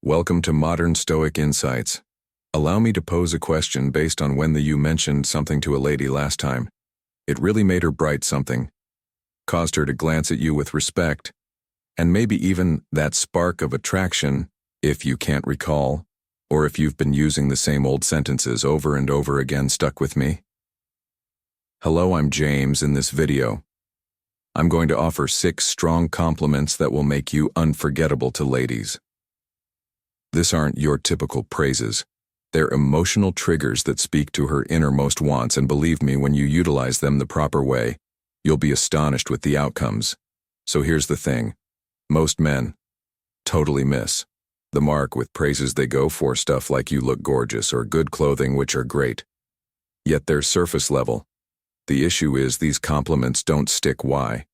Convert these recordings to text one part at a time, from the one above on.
Welcome to Modern Stoic Insights. Allow me to pose a question based on when you mentioned something to a lady last time. It really made her bright something, caused her to glance at you with respect, and maybe even that spark of attraction, if you can't recall, or if you've been using the same old sentences over and over again. Stuck with me? Hello, I'm James. In this video, I'm going to offer 6 strong compliments that will make you unforgettable to ladies. This aren't your typical praises. They're emotional triggers that speak to her innermost wants, and believe me, when you utilize them the proper way, you'll be astonished with the outcomes. So here's the thing. Most men totally miss the mark with praises. They go for stuff like "you look gorgeous" or "good clothing," which are great. Yet they're surface level. The issue is these compliments don't stick. Why?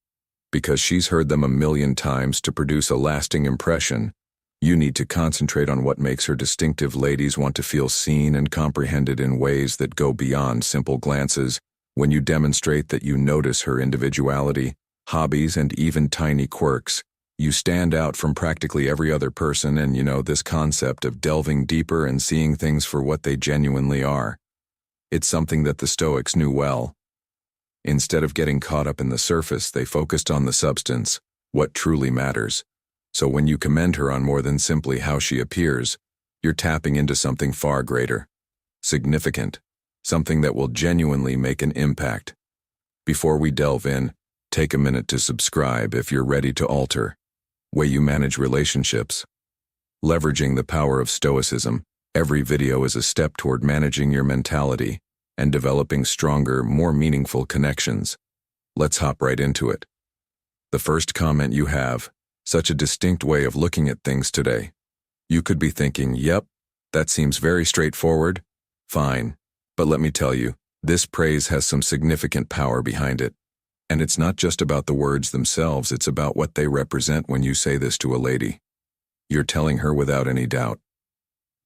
Because she's heard them a million times. To produce a lasting impression, you need to concentrate on what makes her distinctive. Ladies want to feel seen and comprehended in ways that go beyond simple glances. When you demonstrate that you notice her individuality, hobbies, and even tiny quirks, you stand out from practically every other person. And this concept of delving deeper and seeing things for what they genuinely are, it's something that the Stoics knew well. Instead of getting caught up in the surface, they focused on the substance, what truly matters. So when you commend her on more than simply how she appears, you're tapping into something far greater, significant, something that will genuinely make an impact. Before we delve in, take a minute to subscribe if you're ready to alter the way you manage relationships. Leveraging the power of Stoicism, every video is a step toward managing your mentality and developing stronger, more meaningful connections. Let's hop right into it. The first comment you have: such a distinct way of looking at things today. You could be thinking, yep, that seems very straightforward. Fine. But let me tell you, this praise has some significant power behind it. And it's not just about the words themselves, it's about what they represent. When you say this to a lady, you're telling her without any doubt,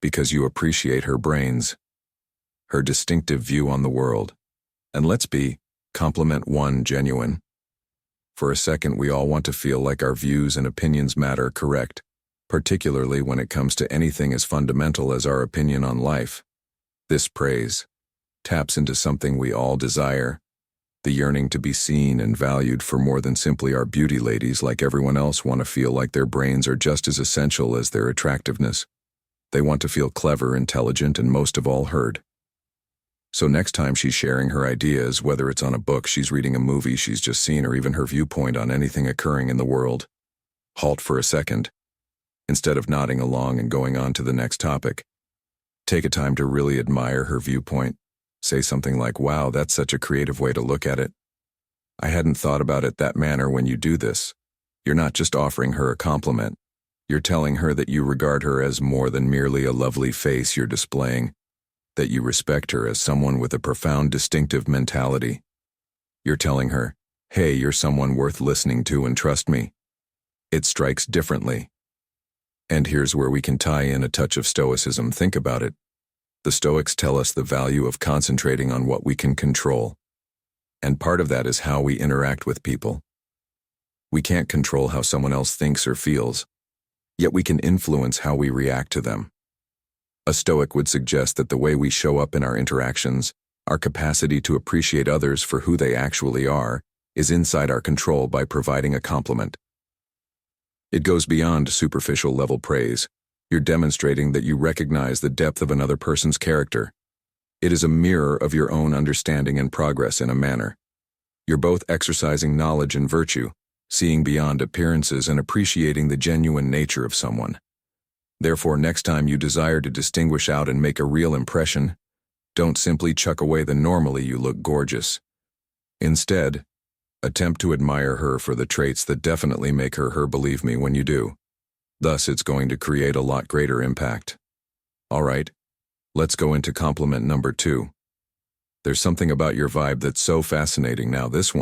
because you appreciate her brains, her distinctive view on the world. And let's be, compliment 1, genuine. For a second, we all want to feel like our views and opinions matter, correct? Particularly when it comes to anything as fundamental as our opinion on life. This praise taps into something we all desire, the yearning to be seen and valued for more than simply our beauty. Ladies, like everyone else, want to feel like their brains are just as essential as their attractiveness. They want to feel clever, intelligent, and most of all, heard. So next time she's sharing her ideas, whether it's on a book she's reading, a movie she's just seen, or even her viewpoint on anything occurring in the world, halt for a second. Instead of nodding along and going on to the next topic, take a time to really admire her viewpoint. Say something like, "Wow, that's such a creative way to look at it. I hadn't thought about it that manner." When you do this, you're not just offering her a compliment. You're telling her that you regard her as more than merely a lovely face. You're displaying that you respect her as someone with a profound, distinctive mentality. You're telling her, hey, you're someone worth listening to, and trust me, it strikes differently. And here's where we can tie in a touch of Stoicism. Think about it. The Stoics tell us the value of concentrating on what we can control. And part of that is how we interact with people. We can't control how someone else thinks or feels, yet we can influence how we react to them. A Stoic would suggest that the way we show up in our interactions, our capacity to appreciate others for who they actually are, is inside our control. By providing a compliment, it goes beyond superficial level praise. You're demonstrating that you recognize the depth of another person's character. It is a mirror of your own understanding and progress. In a manner, you're both exercising knowledge and virtue, seeing beyond appearances and appreciating the genuine nature of someone. Therefore, next time you desire to distinguish out and make a real impression, don't simply chuck away the normally "you look gorgeous." Instead, attempt to admire her for the traits that definitely make her her. Believe me when you do. Thus, it's going to create a lot greater impact. All right, let's go into compliment number 2. There's something about your vibe that's so fascinating. Now this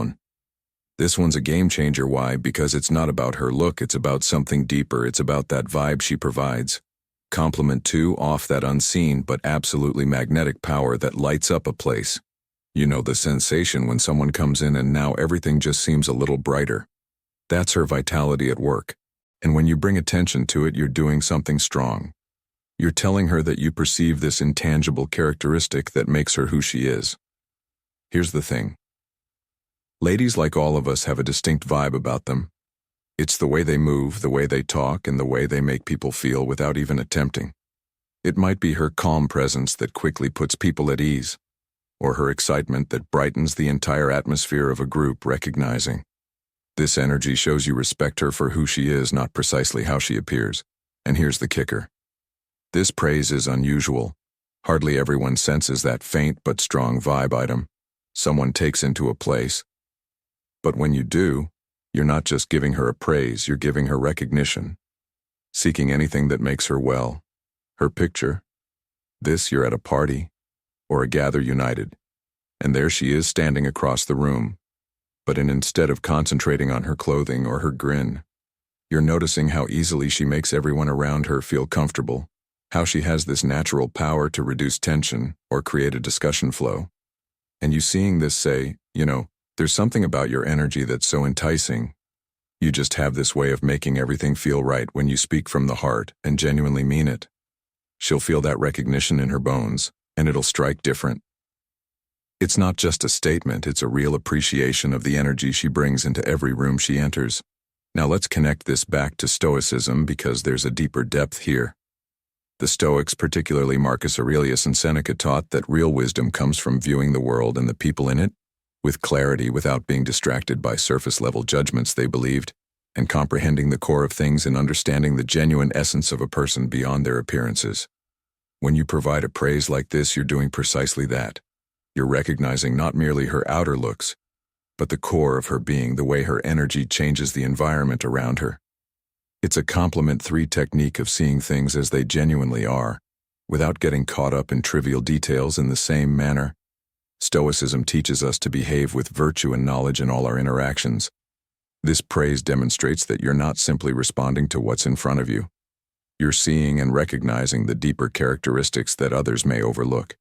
one's a game changer. Why? Because it's not about her look, it's about something deeper. It's about that vibe she provides. Compliment 2: off that unseen but absolutely magnetic power that lights up a place. You know the sensation when someone comes in and now everything just seems a little brighter. That's her vitality at work. And when you bring attention to it, you're doing something strong. You're telling her that you perceive this intangible characteristic that makes her who she is. Here's the thing. Ladies, like all of us, have a distinct vibe about them. It's the way they move, the way they talk, and the way they make people feel without even attempting. It might be her calm presence that quickly puts people at ease, or her excitement that brightens the entire atmosphere of a group, recognizing. This energy shows you respect her for who she is, not precisely how she appears. And here's the kicker. This praise is unusual. Hardly everyone senses that faint but strong vibe item someone takes into a place. But when you do, you're not just giving her a praise, you're giving her recognition. Seeking anything that makes her well. Her picture. This, you're at a party, or a gather united, and there she is standing across the room. But instead of concentrating on her clothing or her grin, you're noticing how easily she makes everyone around her feel comfortable, how she has this natural power to reduce tension or create a discussion flow. And you seeing this say, there's something about your energy that's so enticing. You just have this way of making everything feel right when you speak from the heart and genuinely mean it. She'll feel that recognition in her bones, and it'll strike different. It's not just a statement, it's a real appreciation of the energy she brings into every room she enters. Now let's connect this back to Stoicism because there's a deeper depth here. The Stoics, particularly Marcus Aurelius and Seneca, taught that real wisdom comes from viewing the world and the people in it with clarity without being distracted by surface-level judgments they believed, and comprehending the core of things and understanding the genuine essence of a person beyond their appearances. When you provide a praise like this, you're doing precisely that. You're recognizing not merely her outer looks, but the core of her being, the way her energy changes the environment around her. It's a complement 3 technique of seeing things as they genuinely are, without getting caught up in trivial details in the same manner. Stoicism teaches us to behave with virtue and knowledge in all our interactions. This praise demonstrates that you're not simply responding to what's in front of you. You're seeing and recognizing the deeper characteristics that others may overlook.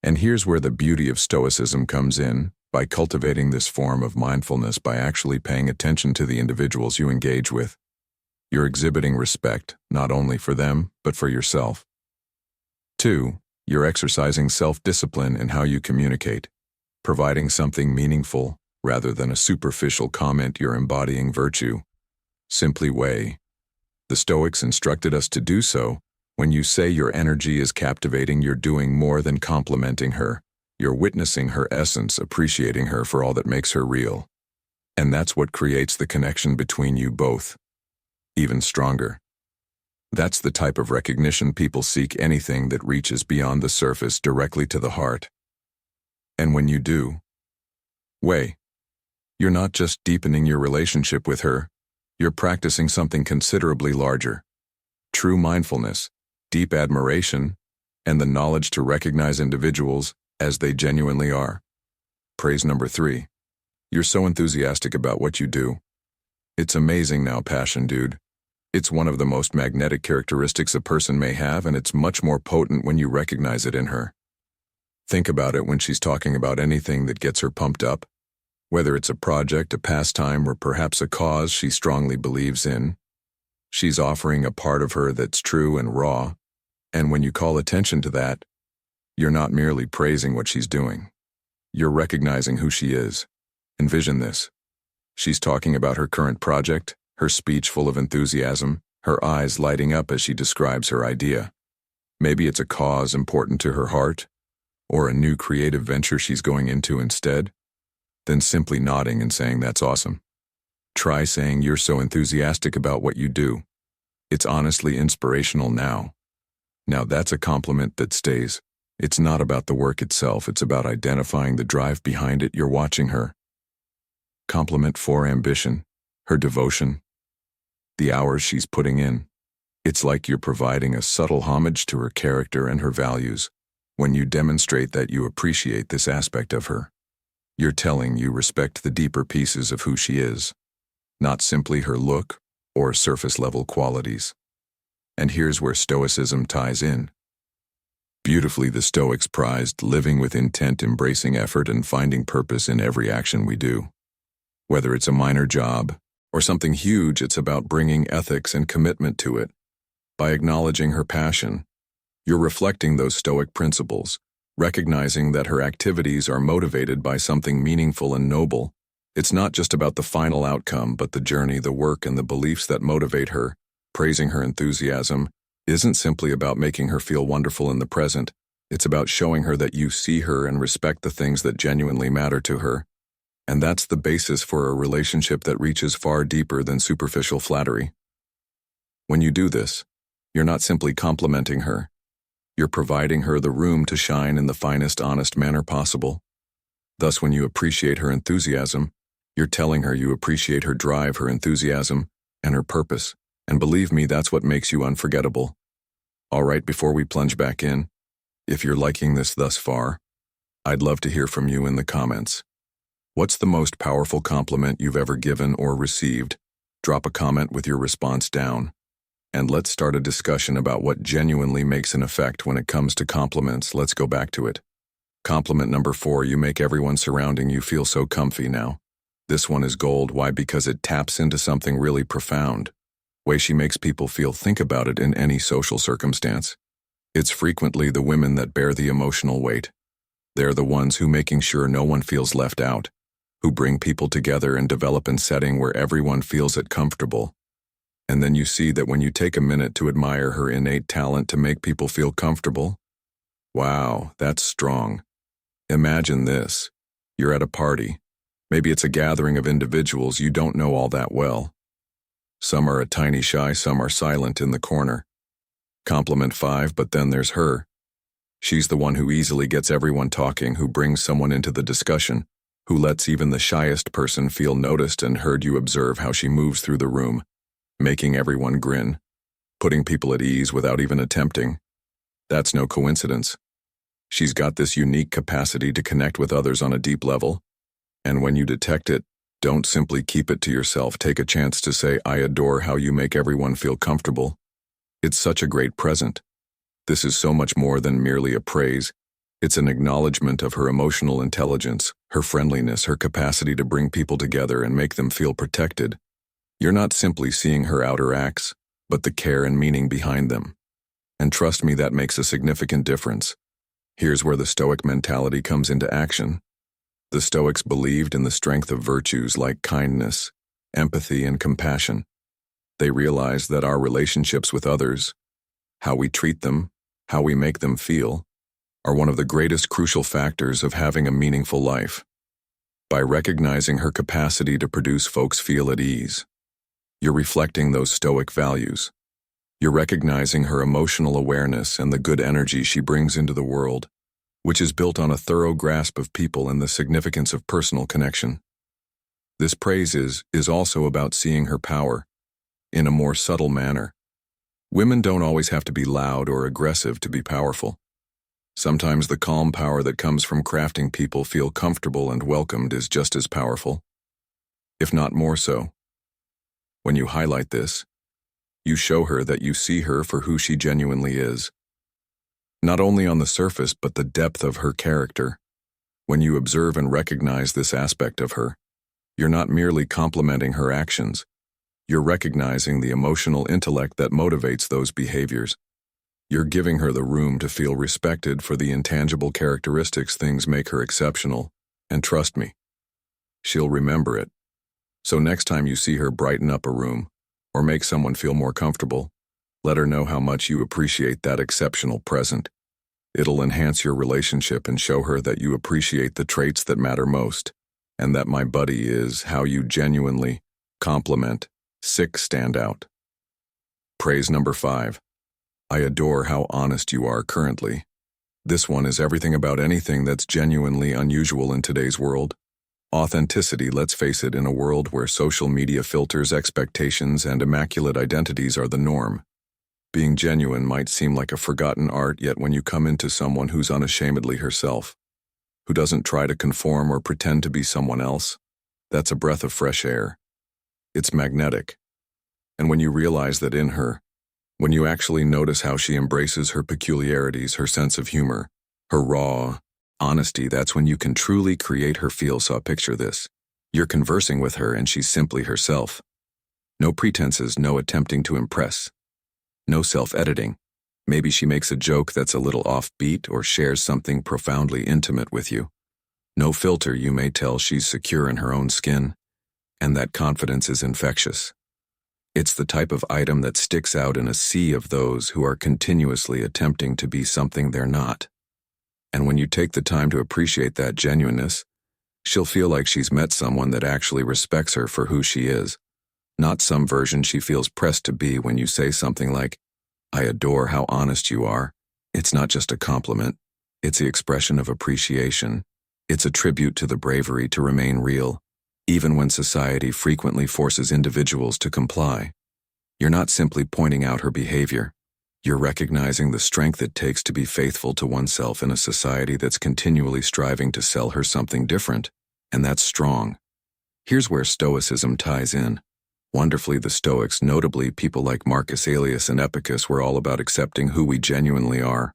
And here's where the beauty of Stoicism comes in, by cultivating this form of mindfulness by actually paying attention to the individuals you engage with. You're exhibiting respect, not only for them, but for yourself. 2. You're exercising self-discipline in how you communicate, providing something meaningful rather than a superficial comment. You're embodying virtue. Simply weigh. The Stoics instructed us to do so. When you say your energy is captivating, you're doing more than complimenting her. You're witnessing her essence, appreciating her for all that makes her real. And that's what creates the connection between you both. Even stronger. That's the type of recognition people seek, anything that reaches beyond the surface directly to the heart. And when you do, you're not just deepening your relationship with her, you're practicing something considerably larger. True mindfulness, deep admiration, and the knowledge to recognize individuals as they genuinely are. Praise number 3. You're so enthusiastic about what you do. It's amazing now, passion, dude. It's one of the most magnetic characteristics a person may have, and it's much more potent when you recognize it in her. Think about it when she's talking about anything that gets her pumped up, whether it's a project, a pastime, or perhaps a cause she strongly believes in. She's offering a part of her that's true and raw, and when you call attention to that, you're not merely praising what she's doing. You're recognizing who she is. Envision this. She's talking about her current project, her speech full of enthusiasm, her eyes lighting up as she describes her idea. Maybe it's a cause important to her heart, or a new creative venture she's going into instead. Then simply nodding and saying, "That's awesome." Try saying you're so enthusiastic about what you do. It's honestly inspirational now. Now that's a compliment that stays. It's not about the work itself, it's about identifying the drive behind it. You're watching her. Compliment 4. Ambition, her devotion, the hours she's putting in. It's like you're providing a subtle homage to her character and her values. When you demonstrate that you appreciate this aspect of her, you're telling you respect the deeper pieces of who she is, not simply her look or surface-level qualities. And here's where Stoicism ties in. Beautifully, the Stoics prized living with intent, embracing effort, and finding purpose in every action we do. Whether it's a minor job or something huge, it's about bringing ethics and commitment to it. By acknowledging her passion, you're reflecting those Stoic principles, recognizing that her activities are motivated by something meaningful and noble. It's not just about the final outcome, but the journey, the work, and the beliefs that motivate her. Praising her enthusiasm isn't simply about making her feel wonderful in the present. It's about showing her that you see her and respect the things that genuinely matter to her. And that's the basis for a relationship that reaches far deeper than superficial flattery. When you do this, you're not simply complimenting her. You're providing her the room to shine in the finest, honest manner possible. Thus, when you appreciate her enthusiasm, you're telling her you appreciate her drive, her enthusiasm, and her purpose. And believe me, that's what makes you unforgettable. All right, before we plunge back in, if you're liking this thus far, I'd love to hear from you in the comments. What's the most powerful compliment you've ever given or received? Drop a comment with your response down. And let's start a discussion about what genuinely makes an effect when it comes to compliments. Let's go back to it. Compliment number 4, you make everyone surrounding you feel so comfy now. This one is gold. Why? Because it taps into something really profound. Way she makes people feel. Think about it in any social circumstance. It's frequently the women that bear the emotional weight. They're the ones who making sure no one feels left out, who bring people together and develop a setting where everyone feels it comfortable. And then you see that when you take a minute to admire her innate talent to make people feel comfortable. Wow, that's strong. Imagine this. You're at a party. Maybe it's a gathering of individuals you don't know all that well. Some are a tiny shy, some are silent in the corner. Compliment 5, but then there's her. She's the one who easily gets everyone talking, who brings someone into the discussion, who lets even the shyest person feel noticed and heard. You observe how she moves through the room, making everyone grin, putting people at ease without even attempting. That's no coincidence. She's got this unique capacity to connect with others on a deep level. And when you detect it, don't simply keep it to yourself. Take a chance to say, I adore how you make everyone feel comfortable. It's such a great present. This is so much more than merely a praise. It's an acknowledgement of her emotional intelligence, her friendliness, her capacity to bring people together and make them feel protected. You're not simply seeing her outer acts, but the care and meaning behind them. And trust me, that makes a significant difference. Here's where the Stoic mentality comes into action. The Stoics believed in the strength of virtues like kindness, empathy, and compassion. They realized that our relationships with others, how we treat them, how we make them feel, are one of the greatest crucial factors of having a meaningful life. By recognizing her capacity to produce folks feel at ease, you're reflecting those Stoic values. You're recognizing her emotional awareness and the good energy she brings into the world, which is built on a thorough grasp of people and the significance of personal connection. This praise is also about seeing her power in a more subtle manner. Women don't always have to be loud or aggressive to be powerful. Sometimes the calm power that comes from crafting people feel comfortable and welcomed is just as powerful, if not more so. When you highlight this, you show her that you see her for who she genuinely is. Not only on the surface, but the depth of her character. When you observe and recognize this aspect of her, you're not merely complimenting her actions. You're recognizing the emotional intellect that motivates those behaviors. You're giving her the room to feel respected for the intangible characteristics things make her exceptional, and trust me, she'll remember it. So next time you see her brighten up a room, or make someone feel more comfortable, let her know how much you appreciate that exceptional present. It'll enhance your relationship and show her that you appreciate the traits that matter most, and that, my buddy, is how you genuinely compliment. 6. Stand out. Praise number 5. I adore how honest you are currently. This one is everything about anything that's genuinely unusual in today's world. Authenticity, let's face it, in a world where social media filters, expectations, and immaculate identities are the norm. Being genuine might seem like a forgotten art, yet when you come into someone who's unashamedly herself, who doesn't try to conform or pretend to be someone else, that's a breath of fresh air. It's magnetic. And when you realize that in her, when you actually notice how she embraces her peculiarities, her sense of humor, her raw honesty, that's when you can truly create her feel. So picture this. You're conversing with her and she's simply herself. No pretenses, no attempting to impress. No self-editing. Maybe she makes a joke that's a little offbeat or shares something profoundly intimate with you. No filter, you may tell she's secure in her own skin, and that confidence is infectious. It's the type of item that sticks out in a sea of those who are continuously attempting to be something they're not. And when you take the time to appreciate that genuineness, she'll feel like she's met someone that actually respects her for who she is, not some version she feels pressed to be. When you say something like, "I adore how honest you are," it's not just a compliment, it's the expression of appreciation. It's a tribute to the bravery to remain real, even when society frequently forces individuals to comply. You're not simply pointing out her behavior. You're recognizing the strength it takes to be faithful to oneself in a society that's continually striving to sell her something different, and that's strong. Here's where Stoicism ties in. Wonderfully, the Stoics, notably people like Marcus Aurelius and Epicus, were all about accepting who we genuinely are.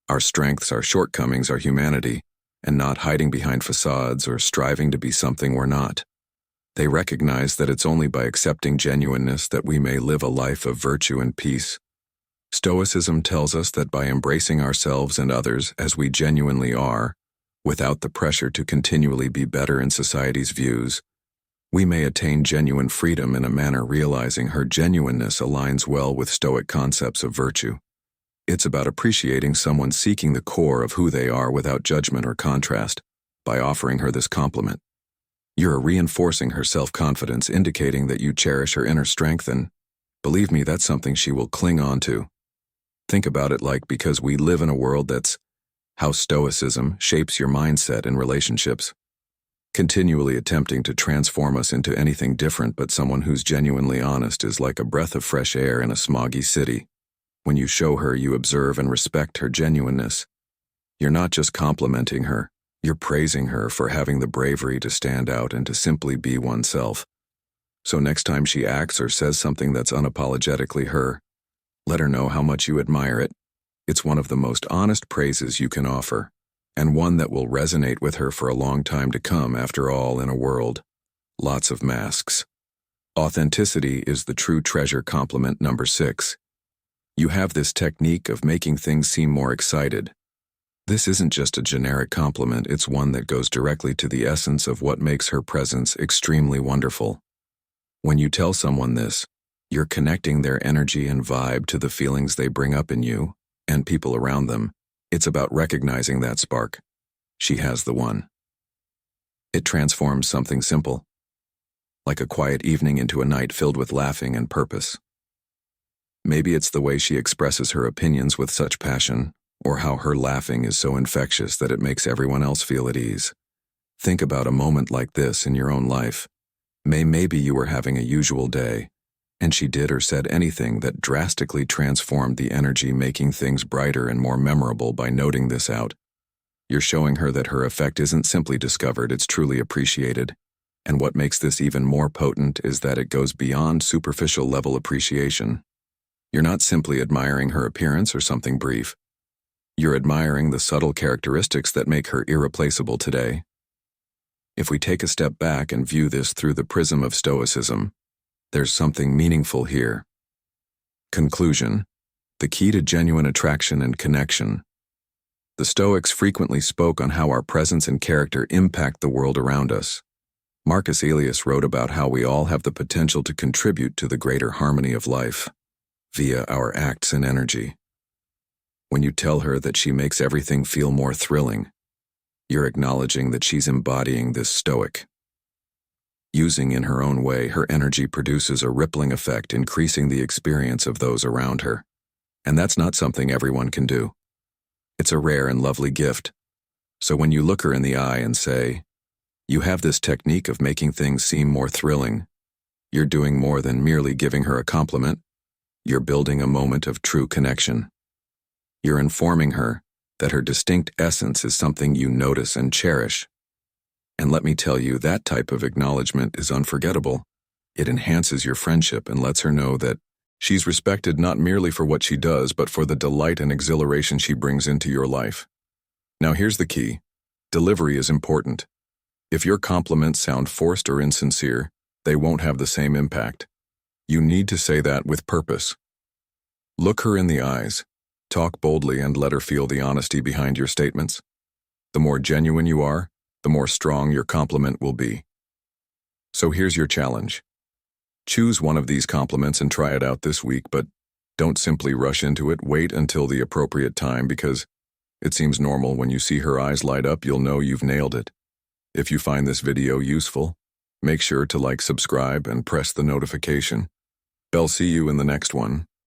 Our strengths, our shortcomings, our humanity, and not hiding behind facades or striving to be something we're not. They recognize that it's only by accepting genuineness that we may live a life of virtue and peace. Stoicism tells us that by embracing ourselves and others as we genuinely are, without the pressure to continually be better in society's views, we may attain genuine freedom in a manner. Realizing her genuineness aligns well with Stoic concepts of virtue. It's about appreciating someone seeking the core of who they are without judgment or contrast. By offering her this compliment, you're reinforcing her self-confidence, indicating that you cherish her inner strength, and, believe me, that's something she will cling on to. Think about it like, because we live in a world that's how Stoicism shapes your mindset in relationships, continually attempting to transform us into anything different. But someone who's genuinely honest is like a breath of fresh air in a smoggy city. When you show her you observe and respect her genuineness, you're not just complimenting her, you're praising her for having the bravery to stand out and to simply be oneself. So next time she acts or says something that's unapologetically her, let her know how much you admire it. It's one of the most honest praises you can offer, and one that will resonate with her for a long time to come. After all, in a world, lots of masks, authenticity is the true treasure. Compliment number 6. You have this technique of making things seem more excited. This isn't just a generic compliment, it's one that goes directly to the essence of what makes her presence extremely wonderful. When you tell someone this, you're connecting their energy and vibe to the feelings they bring up in you and people around them. It's about recognizing that spark. She has the one. It transforms something simple, like a quiet evening, into a night filled with laughing and purpose. Maybe it's the way she expresses her opinions with such passion, or how her laughing is so infectious that it makes everyone else feel at ease. Think about a moment like this in your own life. Maybe you were having a usual day, and she did or said anything that drastically transformed the energy, making things brighter and more memorable. By noting this out, you're showing her that her effect isn't simply discovered, it's truly appreciated. And what makes this even more potent is that it goes beyond superficial level appreciation. You're not simply admiring her appearance or something brief. You're admiring the subtle characteristics that make her irreplaceable today. If we take a step back and view this through the prism of Stoicism, there's something meaningful here. Conclusion: the key to genuine attraction and connection. The Stoics frequently spoke on how our presence and character impact the world around us. Marcus Aurelius wrote about how we all have the potential to contribute to the greater harmony of life via our acts and energy. When you tell her that she makes everything feel more thrilling, you're acknowledging that she's embodying this Stoic. Using in her own way, her energy produces a rippling effect, increasing the experience of those around her. And that's not something everyone can do. It's a rare and lovely gift. So when you look her in the eye and say, "You have this technique of making things seem more thrilling," you're doing more than merely giving her a compliment. You're building a moment of true connection. You're informing her that her distinct essence is something you notice and cherish. And let me tell you, that type of acknowledgement is unforgettable. It enhances your friendship and lets her know that she's respected not merely for what she does, but for the delight and exhilaration she brings into your life. Now here's the key. Delivery is important. If your compliments sound forced or insincere, they won't have the same impact. You need to say that with purpose. Look her in the eyes. Talk boldly and let her feel the honesty behind your statements. The more genuine you are, the more strong your compliment will be. So here's your challenge. Choose one of these compliments and try it out this week, but don't simply rush into it. Wait until the appropriate time, because it seems normal when you see her eyes light up, you'll know you've nailed it. If you find this video useful, make sure to like, subscribe, and press the notification bell. See you in the next one.